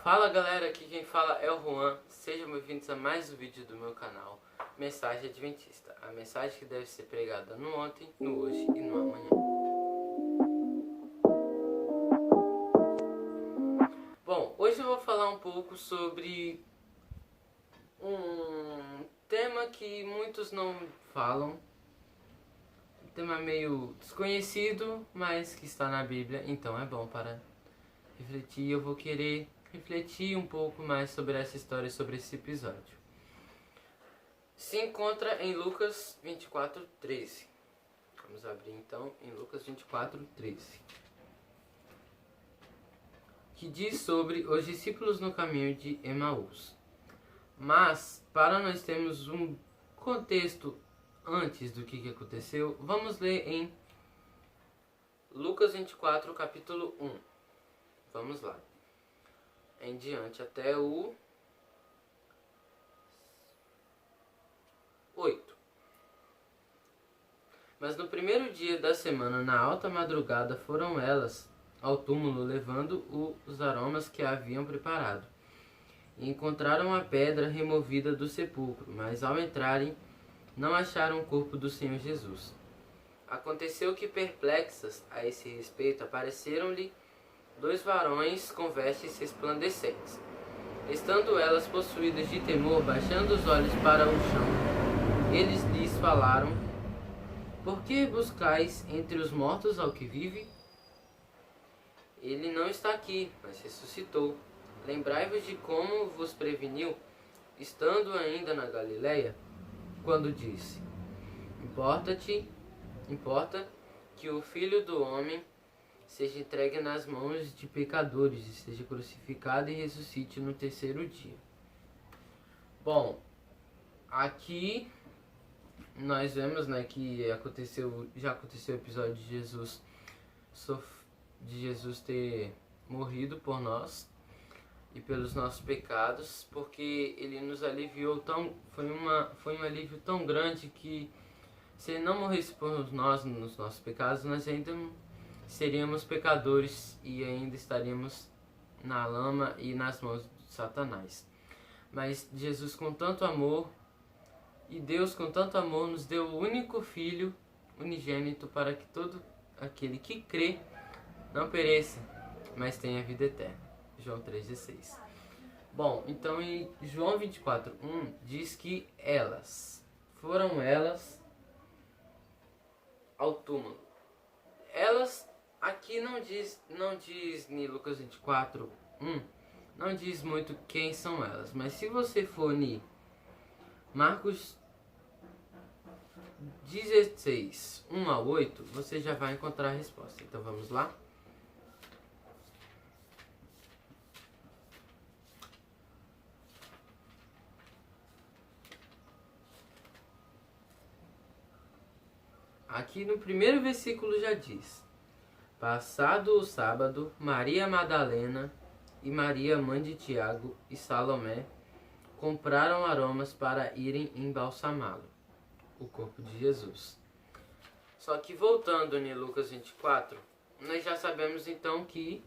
Fala galera, aqui quem fala é o Juan, sejam bem-vindos a mais um vídeo do meu canal Mensagem Adventista, a mensagem que deve ser pregada no ontem, no hoje e no amanhã. Bom, hoje eu vou falar um pouco sobre um tema que muitos não falam, um tema meio desconhecido, mas que está na Bíblia, então é bom para refletir. Eu vou querer refletir um pouco mais sobre essa história, sobre esse episódio. Se encontra em Lucas 24:13. Vamos abrir então em Lucas 24:13. Que diz sobre os discípulos no caminho de Emaús. Mas, para nós termos um contexto antes do que aconteceu, vamos ler em Lucas 24, capítulo 1. Vamos lá. Em diante até o 8. Mas no primeiro dia da semana, na alta madrugada, foram elas ao túmulo, levando os aromas que haviam preparado. E encontraram a pedra removida do sepulcro, mas ao entrarem, não acharam o corpo do Senhor Jesus. Aconteceu que, perplexas a esse respeito, apareceram-lhe 2 varões com vestes resplandecentes. Estando elas possuídas de temor, baixando os olhos para o chão, eles lhes falaram: Por que buscais entre os mortos ao que vive? Ele não está aqui, mas ressuscitou. Lembrai-vos de como vos preveniu, estando ainda na Galileia, quando disse: Importa que o Filho do Homem seja entregue nas mãos de pecadores e seja crucificado e ressuscite no terceiro dia. Bom, aqui nós vemos, que já aconteceu o episódio de Jesus ter morrido por nós e pelos nossos pecados, porque ele nos aliviou foi um alívio tão grande que, se ele não morresse por nós nos nossos pecados, nós ainda seríamos pecadores e ainda estaríamos na lama e nas mãos de Satanás. Mas Jesus, com tanto amor, e Deus com tanto amor, nos deu o único Filho unigênito, para que todo aquele que crê não pereça, mas tenha vida eterna. João 3,16. Bom, então em João 24:1 diz que foram elas ao túmulo. Elas aqui não diz em Lucas 24:1, não diz muito quem são elas, mas se você for em Marcos 16, 1 a 8, você já vai encontrar a resposta. Então vamos lá? Aqui no primeiro versículo já diz: Passado o sábado, Maria Madalena e Maria, mãe de Tiago e Salomé, compraram aromas para irem embalsamá-lo, o corpo de Jesus. Só que voltando em Lucas 24, nós já sabemos então que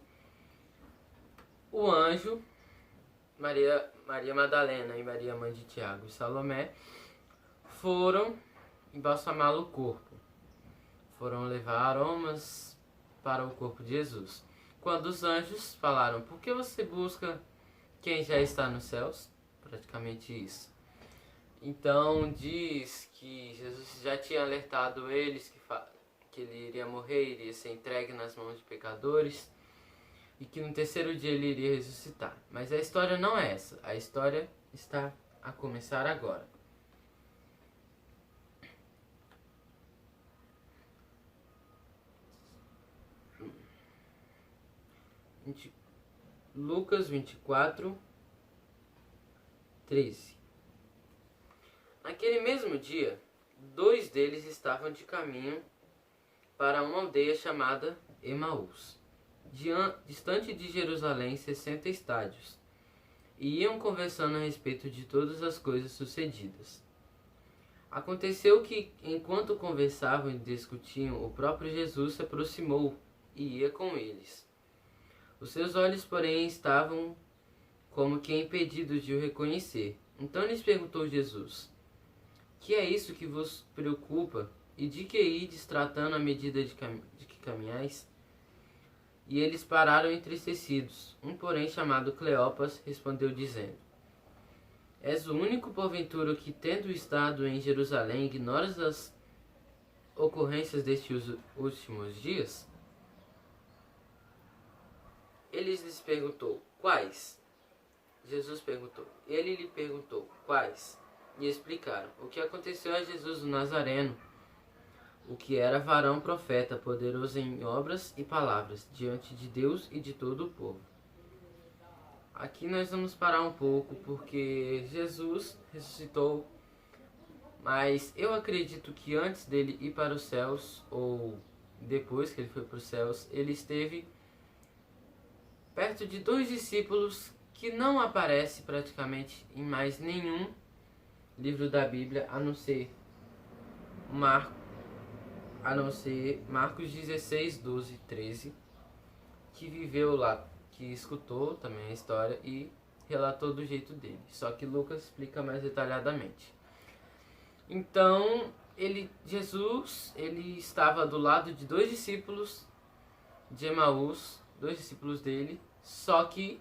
o anjo, Maria Madalena e Maria, mãe de Tiago e Salomé, foram embalsamá-lo o corpo. Foram levar aromas para o corpo de Jesus. Quando os anjos falaram: Por que você busca quem já está nos céus? Praticamente isso. Então diz que Jesus já tinha alertado eles que ele iria morrer, iria ser entregue nas mãos de pecadores e que no terceiro dia ele iria ressuscitar. Mas a história não é essa. A história está a começar agora. Lucas 24:13. Naquele mesmo dia, 2 deles estavam de caminho para uma aldeia chamada Emaús, distante de Jerusalém 60 estádios, e iam conversando a respeito de todas as coisas sucedidas. Aconteceu que, enquanto conversavam e discutiam, o próprio Jesus se aproximou e ia com eles. Os seus olhos, porém, estavam como que impedidos de o reconhecer. Então lhes perguntou Jesus: que é isso que vos preocupa? E de que ides tratando à medida de que caminhais? E eles pararam entristecidos. Um, porém, chamado Cleopas, respondeu dizendo: és o único, porventura, que, tendo estado em Jerusalém, ignoras as ocorrências destes últimos dias? Ele lhes perguntou: quais? Jesus perguntou. Ele lhe perguntou: quais? E explicaram o que aconteceu a Jesus o Nazareno, o que era varão profeta, poderoso em obras e palavras, diante de Deus e de todo o povo. Aqui nós vamos parar um pouco, porque Jesus ressuscitou, mas eu acredito que antes dele ir para os céus, ou depois que ele foi para os céus, ele esteve perto de dois discípulos que não aparece praticamente em mais nenhum livro da Bíblia, a não ser Marcos 16, 12, 13, que viveu lá, que escutou também a história e relatou do jeito dele. Só que Lucas explica mais detalhadamente. Então, Jesus estava do lado de dois discípulos de Emaús, dois discípulos dele, só que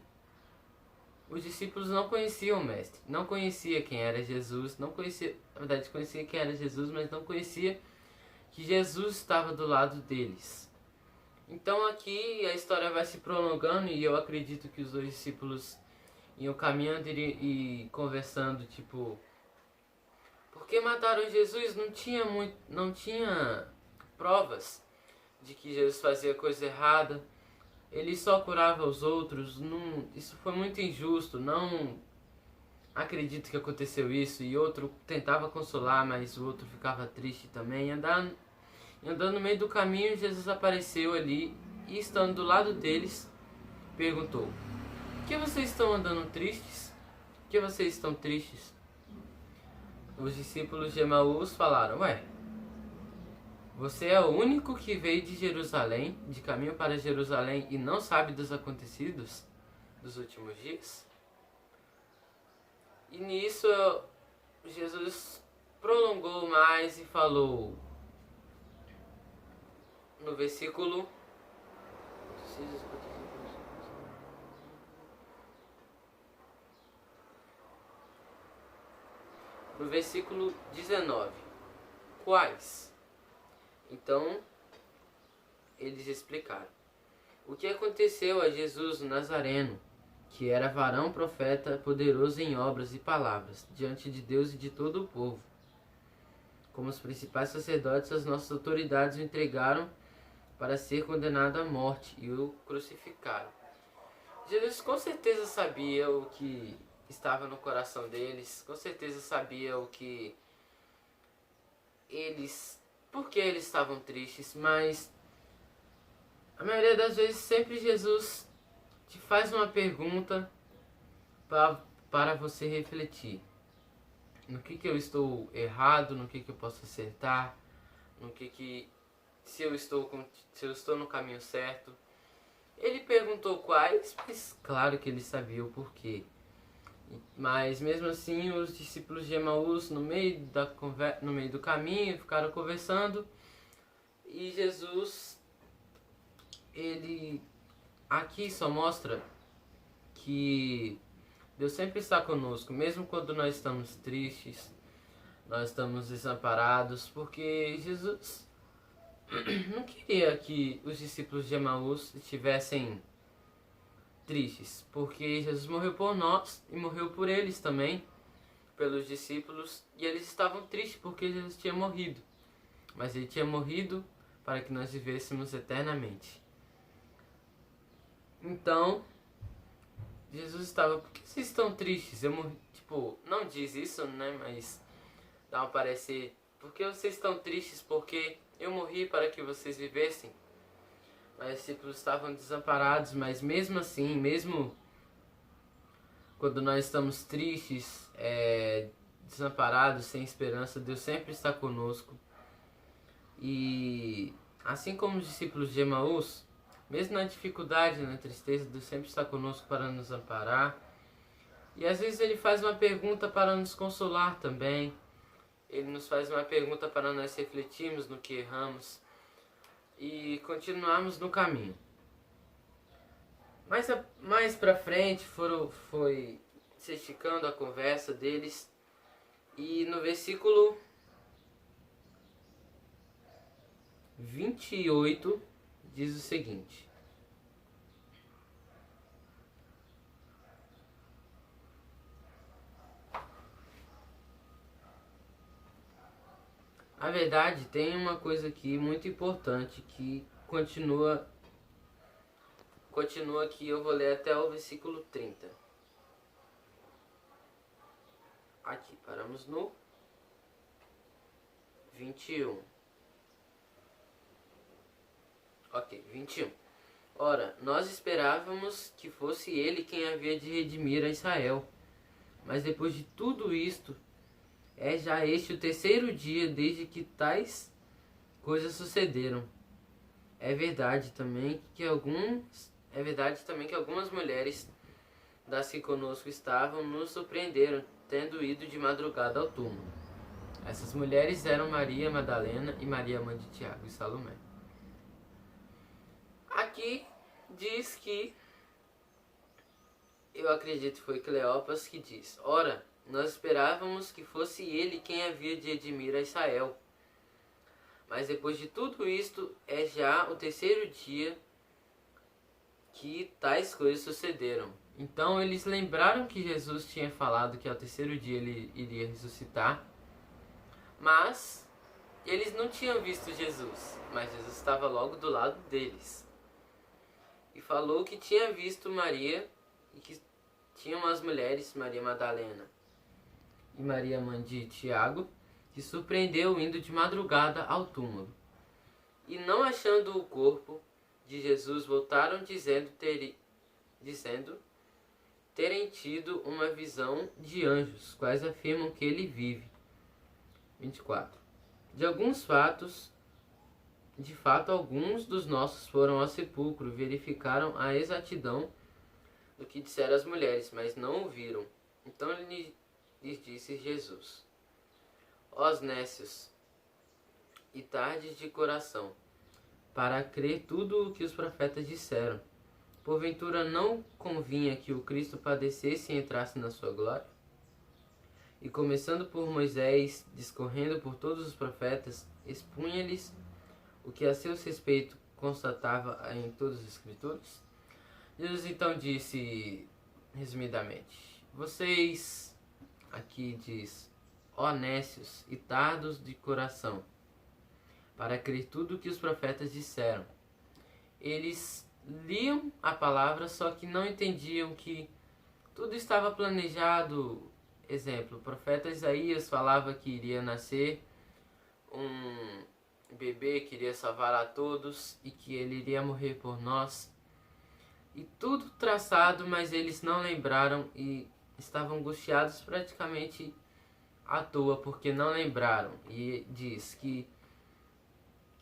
os discípulos não conheciam o mestre, não conhecia quem era Jesus, não conhecia, na verdade conhecia quem era Jesus, mas não conhecia que Jesus estava do lado deles. Então aqui a história vai se prolongando e eu acredito que os dois discípulos iam caminhando e conversando, tipo, por que mataram Jesus? Não tinha provas de que Jesus fazia coisa errada. Ele só curava os outros. Isso foi muito injusto. Não acredito que aconteceu isso. E outro tentava consolar, mas o outro ficava triste também. Andando no meio do caminho, Jesus apareceu ali e, estando do lado deles, perguntou: por que vocês estão andando tristes? Por que vocês estão tristes? Os discípulos de Emaús falaram: ué, você é o único que veio de Jerusalém, de caminho para Jerusalém, e não sabe dos acontecidos dos últimos dias? E nisso Jesus prolongou mais e falou no versículo no versículo 19. Quais? Então, eles explicaram o que aconteceu a Jesus o Nazareno, que era varão profeta, poderoso em obras e palavras, diante de Deus e de todo o povo. Como os principais sacerdotes, as nossas autoridades o entregaram para ser condenado à morte e o crucificaram. Jesus com certeza sabia o que estava no coração deles, com certeza sabia por que eles estavam tristes, mas a maioria das vezes sempre Jesus te faz uma pergunta para você refletir. No que eu estou errado, no que eu posso acertar, se eu estou no caminho certo. Ele perguntou quais, mas claro que ele sabia o porquê. Mas mesmo assim, os discípulos de Emaús, no meio do caminho, ficaram conversando. E Jesus, ele aqui só mostra que Deus sempre está conosco, mesmo quando nós estamos tristes, nós estamos desamparados, porque Jesus não queria que os discípulos de Emaús estivessem tristes, porque Jesus morreu por nós e morreu por eles também, pelos discípulos, e eles estavam tristes porque Jesus tinha morrido, mas ele tinha morrido para que nós vivêssemos eternamente. Então, Jesus estava: por que vocês estão tristes? Eu morri. Tipo, não diz isso, né? Mas dá um parecer: por que vocês estão tristes? Porque eu morri para que vocês vivessem. Mas os discípulos estavam desamparados, mas mesmo assim, mesmo quando nós estamos tristes, desamparados, sem esperança, Deus sempre está conosco. E assim como os discípulos de Emaús, mesmo na dificuldade, na tristeza, Deus sempre está conosco para nos amparar, E às vezes ele faz uma pergunta para nos consolar também. Ele nos faz uma pergunta para nós refletirmos no que erramos e continuarmos no caminho. Mais pra frente foi se esticando a conversa deles, e no versículo 28 diz o seguinte: a verdade, tem uma coisa aqui muito importante que continua aqui, eu vou ler até o versículo 30. Aqui, paramos no 21. Ok, 21. Ora, nós esperávamos que fosse ele quem havia de redimir a Israel. Mas depois de tudo isto, é já este o terceiro dia desde que tais coisas sucederam. É verdade também que algumas mulheres das que conosco estavam nos surpreenderam, tendo ido de madrugada ao túmulo. Essas mulheres eram Maria Madalena e Maria, mãe de Tiago e Salomé. Aqui diz que, eu acredito que foi Cleopas que diz: ora, nós esperávamos que fosse ele quem havia de redimir a Israel. Mas depois de tudo isto, é já o terceiro dia que tais coisas sucederam. Então eles lembraram que Jesus tinha falado que ao terceiro dia ele iria ressuscitar, mas eles não tinham visto Jesus, mas Jesus estava logo do lado deles. E falou que tinha visto Maria e que tinham as mulheres, Maria Madalena e Maria, mãe de Tiago, que surpreendeu indo de madrugada ao túmulo. E não achando o corpo de Jesus, voltaram dizendo terem tido uma visão de anjos, quais afirmam que ele vive. 24. De fato, alguns dos nossos foram ao sepulcro, verificaram a exatidão do que disseram as mulheres, mas não o viram. Então lhes disse Jesus: Os nécios e tardes de coração, para crer tudo o que os profetas disseram. Porventura não convinha que o Cristo padecesse e entrasse na sua glória? E começando por Moisés, discorrendo por todos os profetas, expunha-lhes o que a seu respeito constatava em todas as Escrituras. Jesus então disse, resumidamente: vocês, aqui diz, ó nécios e tardos de coração, para crer tudo o que os profetas disseram. Eles liam a palavra, só que não entendiam que tudo estava planejado. Exemplo, o profeta Isaías falava que iria nascer um bebê que iria salvar a todos e que ele iria morrer por nós. E tudo traçado, mas eles não lembraram e estavam angustiados praticamente à toa porque não lembraram. E diz que,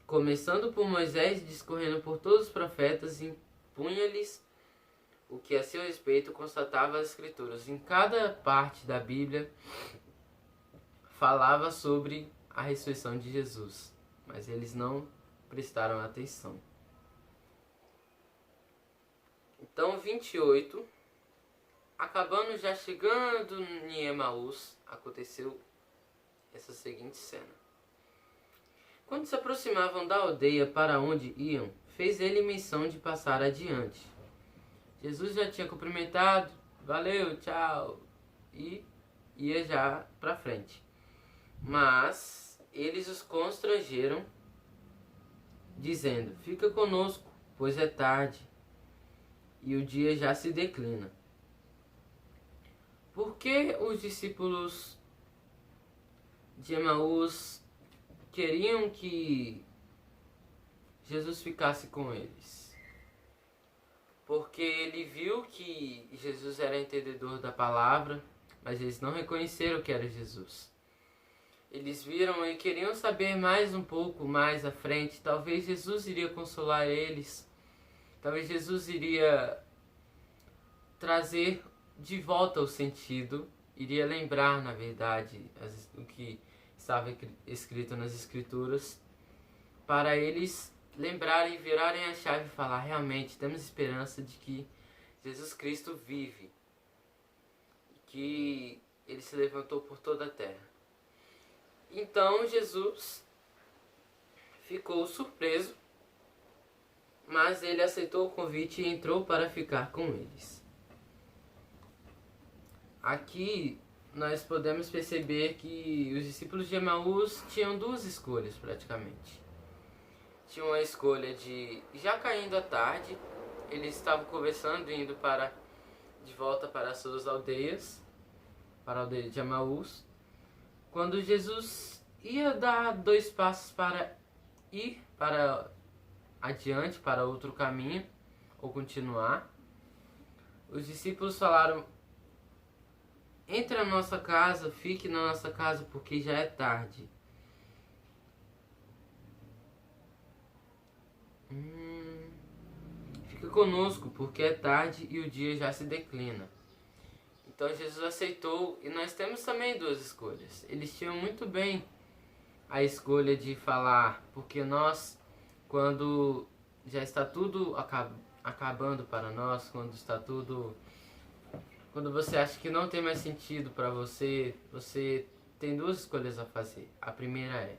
começando por Moisés, discorrendo por todos os profetas, impunha-lhes o que a seu respeito constatava as Escrituras. Em cada parte da Bíblia falava sobre a ressurreição de Jesus, mas eles não prestaram atenção. Então, 28, acabando já chegando em Emaús, aconteceu essa seguinte cena. Quando se aproximavam da aldeia para onde iam, fez ele menção de passar adiante. Jesus já tinha cumprimentado, valeu, tchau, e ia já para frente. Mas eles os constrangeram, dizendo: fica conosco, pois é tarde, e o dia já se declina. Por que os discípulos de Emaús queriam que Jesus ficasse com eles? Porque ele viu que Jesus era entendedor da palavra, mas eles não reconheceram que era Jesus. Eles viram e queriam saber mais um pouco mais à frente. Talvez Jesus iria consolar eles. Talvez Jesus iria trazer de volta o sentido, iria lembrar, na verdade, o que estava escrito nas Escrituras, para eles lembrarem, virarem a chave e falar: realmente temos esperança de que Jesus Cristo vive, que ele se levantou por toda a terra. Então Jesus ficou surpreso, mas ele aceitou o convite e entrou para ficar com eles. Aqui nós podemos perceber que os discípulos de Emaús tinham duas escolhas praticamente. Tinham a escolha de, já caindo a tarde, eles estavam conversando, indo de volta para as suas aldeias, para a aldeia de Emaús, quando Jesus ia dar 2 passos para ir para adiante, para outro caminho, ou continuar, os discípulos falaram: entre na nossa casa, fique na nossa casa, porque já é tarde. Fica conosco, porque é tarde e o dia já se declina. Então Jesus aceitou, e nós temos também duas escolhas. Eles tinham muito bem a escolha de falar, porque nós, quando já está tudo acabando para nós, quando você acha que não tem mais sentido para você, você tem duas escolhas a fazer. A primeira é: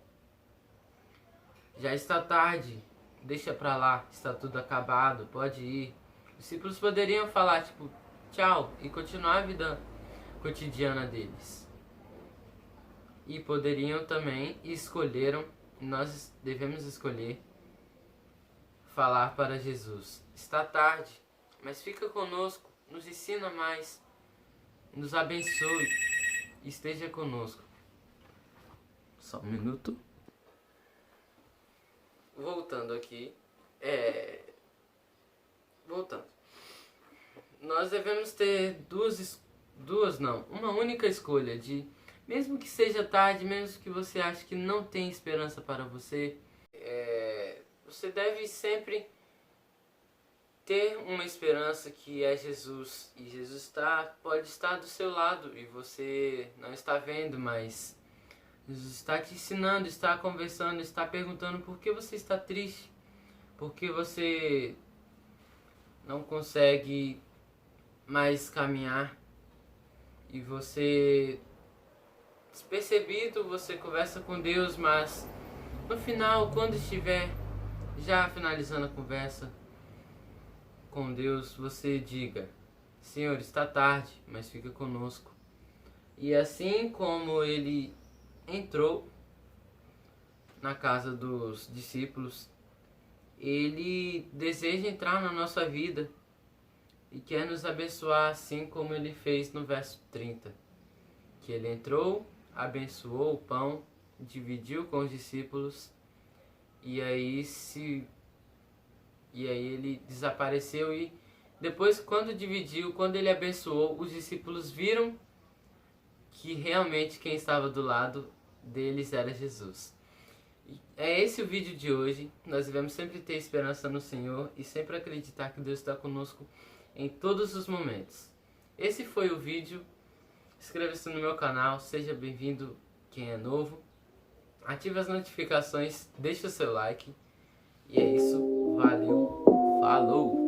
já está tarde, deixa pra lá, está tudo acabado, pode ir. Os discípulos poderiam falar tipo tchau e continuar a vida cotidiana deles. E poderiam também, e escolheram, nós devemos escolher, falar para Jesus: está tarde, mas fica conosco, nos ensina mais, nos abençoe, esteja conosco. Só um minuto. Voltando aqui, nós devemos ter uma única escolha de, mesmo que seja tarde, mesmo que você ache que não tem esperança para você, você deve sempre ter uma esperança que é Jesus, e Jesus pode estar do seu lado e você não está vendo, mas Jesus está te ensinando, está conversando, está perguntando por que você está triste, por que você não consegue mais caminhar, e você, despercebido, você conversa com Deus, mas no final, quando estiver já finalizando a conversa com Deus, você diga: Senhor, está tarde, mas fica conosco. E assim como ele entrou na casa dos discípulos, ele deseja entrar na nossa vida e quer nos abençoar, assim como ele fez no verso 30, que ele entrou, abençoou o pão, dividiu com os discípulos, e aí ele desapareceu. E depois, quando dividiu, quando ele abençoou, os discípulos viram que realmente quem estava do lado deles era Jesus. E é esse o vídeo de hoje. Nós devemos sempre ter esperança no Senhor e sempre acreditar que Deus está conosco em todos os momentos. Esse foi o vídeo. Inscreva-se no meu canal, seja bem-vindo quem é novo. Ative as notificações, deixe o seu like. E é isso, valeu, falou!